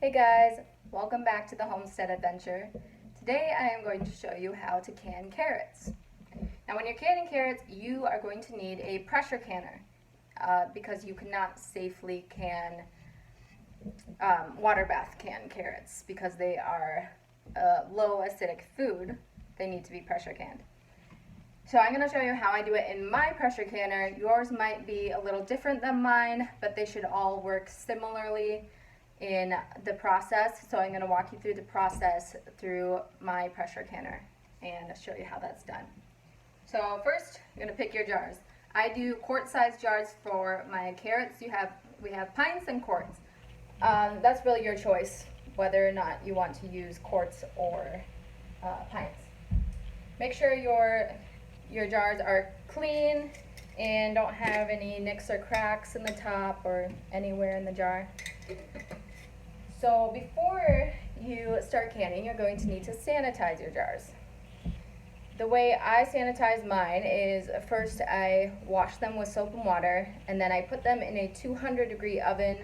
Hey guys, welcome back to the Homestead Adventure. Today I am going to show you how to can carrots. Now when you're canning carrots, you are going to need a pressure canner because you cannot safely can water bath can carrots because they are low acidic food. They need to be pressure canned. So I'm going to show you how I do it in my pressure canner. Yours might be a little different than mine, but they should all work similarly in the process. So I'm going to walk you through the process through my pressure canner and show you how that's done. So first, you're going to pick your jars. I do quart-sized jars for my carrots. We have pints and quarts. That's really your choice, whether or not you want to use quarts or pints. Make sure your jars are clean and don't have any nicks or cracks in the top or anywhere in the jar. So before you start canning, you're going to need to sanitize your jars. The way I sanitize mine is first I wash them with soap and water, and then I put them in a 200-degree oven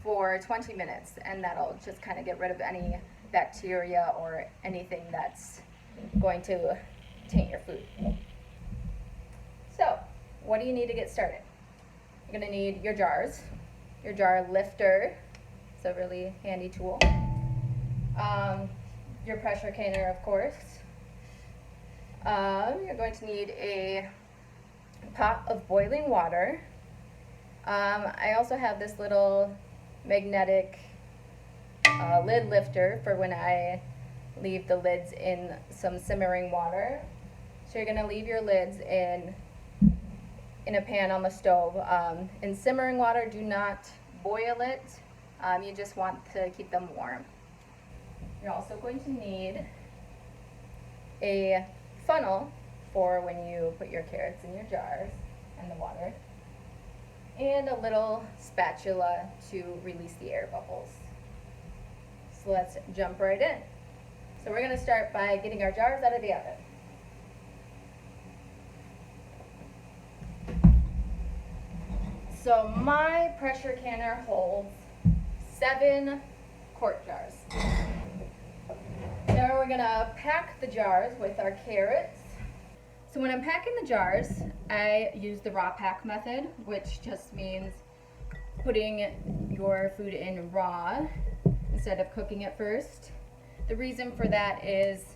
for 20 minutes, and that'll just kind of get rid of any bacteria or anything that's going to taint your food. So, what do you need to get started? You're going to need your jars, your jar lifter, it's a really handy tool, your pressure canner, of course. You're going to need a pot of boiling water. I also have this little magnetic lid lifter for when I leave the lids in some simmering water. So you're going to leave your lids in a pan on the stove. In simmering water, do not boil it. You just want to keep them warm. You're also going to need a funnel for when you put your carrots in your jars and the water, and a little spatula to release the air bubbles. So let's jump right in. So we're going to start by getting our jars out of the oven. So my pressure canner holds 7 quart jars. Now we're gonna pack the jars with our carrots. So when I'm packing the jars, I use the raw pack method, which just means putting your food in raw instead of cooking it first. The reason for that is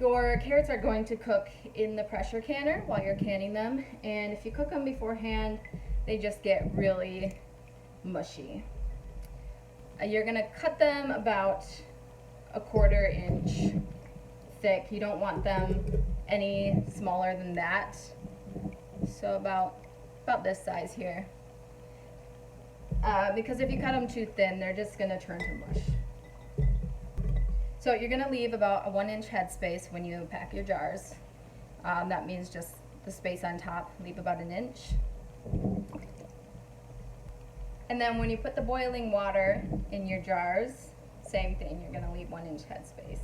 your carrots are going to cook in the pressure canner while you're canning them, and if you cook them beforehand, they just get really mushy. You're gonna cut them about a 1/4 inch thick. You don't want them any smaller than that. So about this size here. Because if you cut them too thin, they're just gonna turn to mush. So you're gonna leave about a 1-inch headspace when you pack your jars. That means just the space on top, leave about 1 inch. And then when you put the boiling water in your jars, same thing, you're going to leave 1-inch headspace.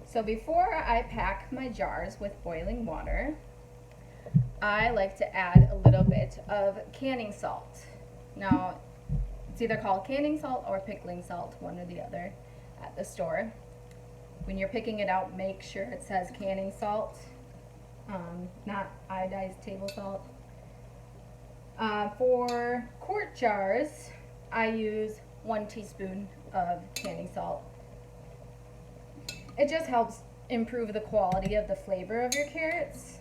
So before I pack my jars with boiling water, I like to add a little bit of canning salt. Now, it's either called canning salt or pickling salt, one or the other, at the store. When you're picking it out, make sure it says canning salt, not iodized table salt. For quart jars, I use 1 teaspoon of canning salt. It just helps improve the quality of the flavor of your carrots.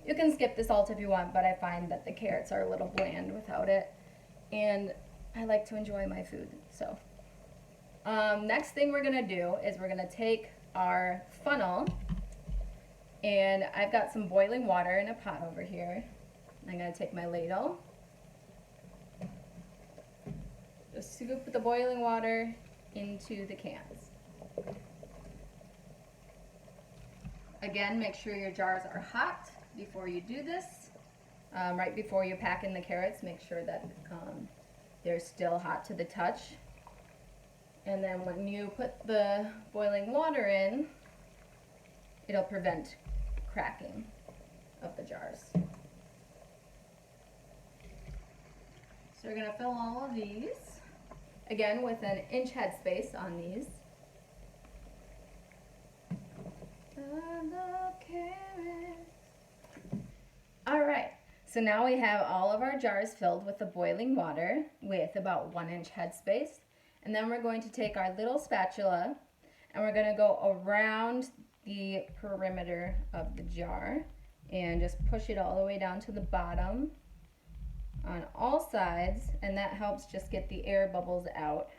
You can skip the salt if you want, but I find that the carrots are a little bland without it, and I like to enjoy my food. So next thing we're gonna do is we're gonna take our funnel, and I've got some boiling water in a pot over here. I'm going to take my ladle, just scoop the boiling water into the cans. Again, make sure your jars are hot before you do this. Right before you pack in the carrots, make sure that they're still hot to the touch. And then when you put the boiling water in, it'll prevent cracking of the jars. So we're going to fill all of these. again with an inch headspace on these. I love carrots. All right, so now we have all of our jars filled with the boiling water with about 1 inch headspace. And then we're going to take our little spatula and we're going to go around the perimeter of the jar and just push it all the way down to the bottom on all sides, and that helps just get the air bubbles out.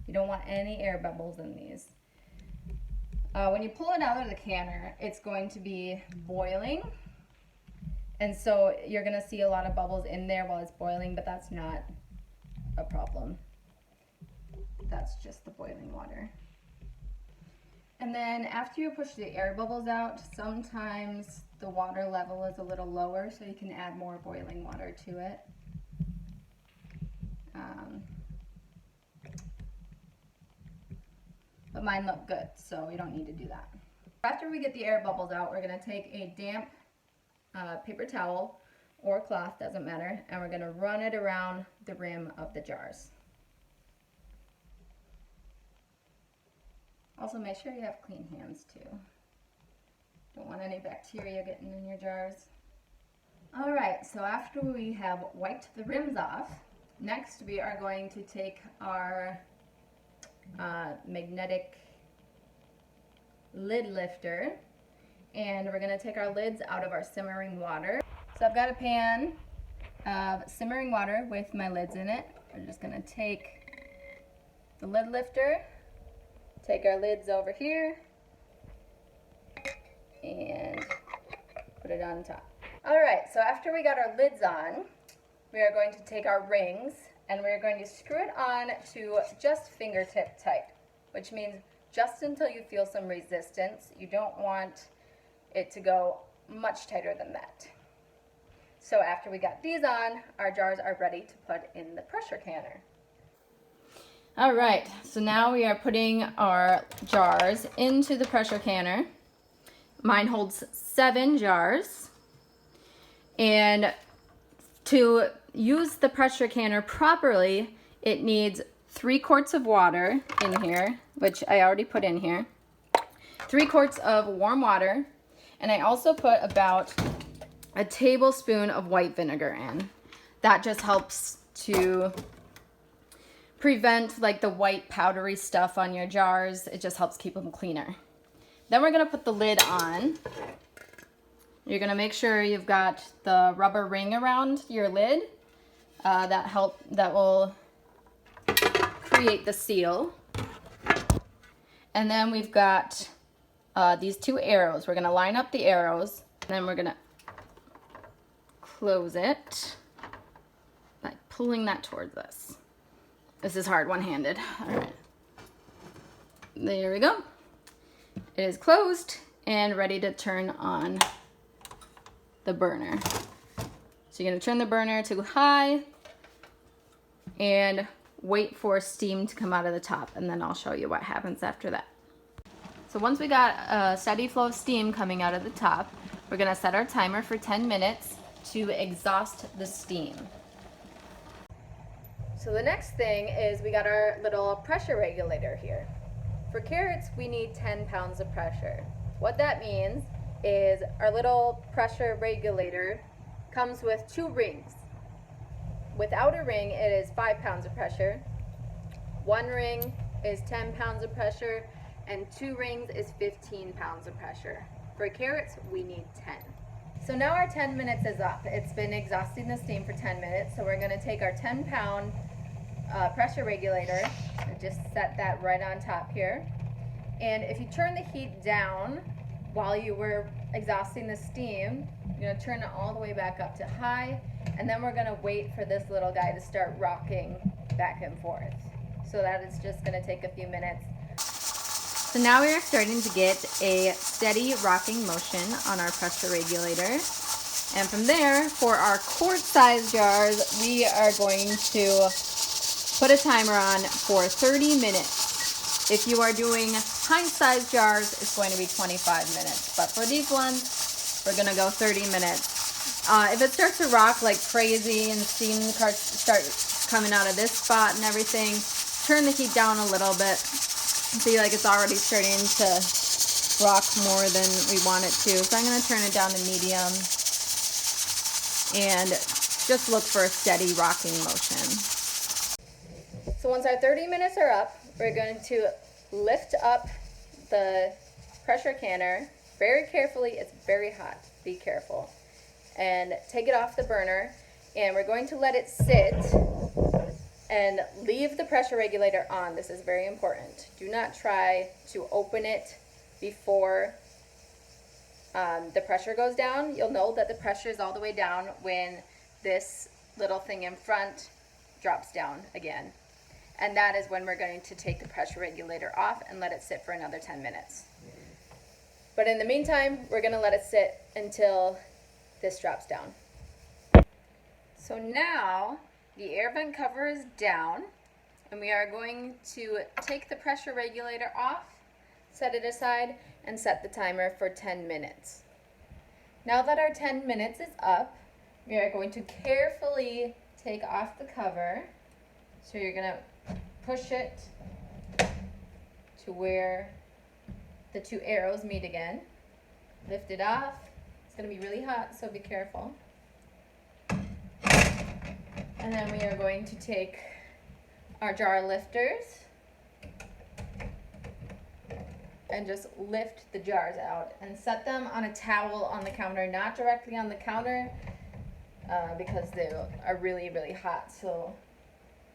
You don't want any air bubbles in these. When you pull it out of the canner, it's going to be boiling, and so you're going to see a lot of bubbles in there while it's boiling, but that's not a problem. That's just the boiling water. And then after you push the air bubbles out, sometimes the water level is a little lower, so you can add more boiling water to it. But mine look good, so we don't need to do that. After we get the air bubbles out, we're going to take a damp paper towel or cloth, doesn't matter, and we're going to run it around the rim of the jars. Also, make sure you have clean hands too. Don't want any bacteria getting in your jars. All right, so after we have wiped the rims off, next we are going to take our magnetic lid lifter, and we're going to take our lids out of our simmering water. So I've got a pan of simmering water with my lids in it. We're just going to take the lid lifter, take our lids over here, and put it on top. Alright, so after we got our lids on, we are going to take our rings and we're going to screw it on to just fingertip tight, which means just until you feel some resistance. You don't want it to go much tighter than that. So after we got these on, our jars are ready to put in the pressure canner. All right, so now we are putting our jars into the pressure canner. Mine holds 7 jars. And to use the pressure canner properly, it needs 3 quarts of water in here, which I already put in here. 3 quarts of warm water. And I also put about a tablespoon of white vinegar in. That just helps to prevent like the white powdery stuff on your jars. It just helps keep them cleaner. Then we're gonna put the lid on. You're gonna make sure you've got the rubber ring around your lid. That will create the seal. And then we've got these 2 arrows. We're gonna line up the arrows, and then we're gonna close it by pulling that towards us. This is hard one-handed. All right. There we go. It is closed and ready to turn on the burner. So you're gonna turn the burner to high and wait for steam to come out of the top, and then I'll show you what happens after that. So once we got a steady flow of steam coming out of the top, we're gonna set our timer for 10 minutes to exhaust the steam. So the next thing is we got our little pressure regulator here. For carrots, we need 10 pounds of pressure. What that means is our little pressure regulator comes with 2 rings. Without a ring, it is 5 pounds of pressure. 1 ring is 10 pounds of pressure, and 2 rings is 15 pounds of pressure. For carrots, we need 10. So now our 10 minutes is up. It's been exhausting the steam for 10 minutes, so we're gonna take our 10-pound pressure regulator and just set that right on top here. And if you turn the heat down while you were exhausting the steam, you're gonna turn it all the way back up to high, and then we're gonna wait for this little guy to start rocking back and forth. So that is just gonna take a few minutes. So now we are starting to get a steady rocking motion on our pressure regulator. And from there, for our quart-sized jars, we are going to put a timer on for 30 minutes. If you are doing pint-sized jars, it's going to be 25 minutes. But for these ones, we're gonna go 30 minutes. If it starts to rock like crazy and steam starts coming out of this spot and everything, turn the heat down a little bit. See, like it's already starting to rock more than we want it to. So I'm going to turn it down to medium and just look for a steady rocking motion. So once our 30 minutes are up, we're going to lift up the pressure canner very carefully. It's very hot. Be careful. And take it off the burner, and we're going to let it sit and leave the pressure regulator on. This is very important. Do not try to open it before the pressure goes down. You'll know that the pressure is all the way down when this little thing in front drops down again. And that is when we're going to take the pressure regulator off and let it sit for another 10 minutes. But in the meantime, we're going to let it sit until this drops down. So now the air vent cover is down, and we are going to take the pressure regulator off, set it aside, and set the timer for 10 minutes. Now that our 10 minutes is up, we are going to carefully take off the cover. So you're going to push it to where the two arrows meet again. Lift it off. It's going to be really hot, so be careful. And then we are going to take our jar lifters and just lift the jars out and set them on a towel on the counter, not directly on the counter because they are really, really hot, so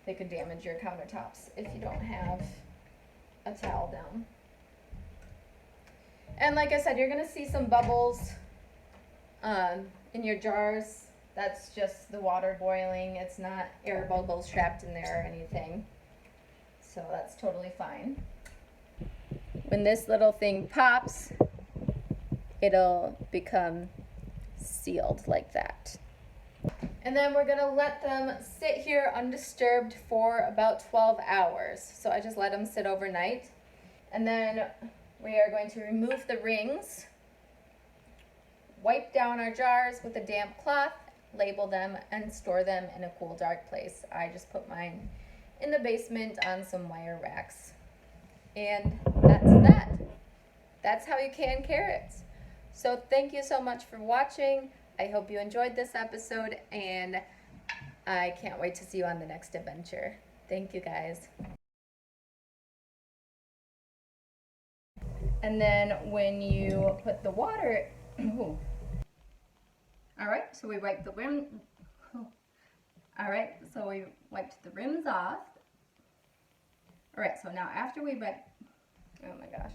they could damage your countertops if you don't have a towel down. And like I said, you're going to see some bubbles in your jars. That's just the water boiling. It's not air bubbles trapped in there or anything. So that's totally fine. When this little thing pops, it'll become sealed like that. And then we're gonna let them sit here undisturbed for about 12 hours. So I just let them sit overnight. And then we are going to remove the rings, wipe down our jars with a damp cloth, label them, and store them in a cool, dark place. I just put mine in the basement on some wire racks. And that's that. That's how you can carrots. So thank you so much for watching. I hope you enjoyed this episode, and I can't wait to see you on the next adventure. Thank you, guys. And then when you put the water, all right, so we wipe the rim. All right, so we wiped the rims off. All right, so now after we wipe, oh my gosh.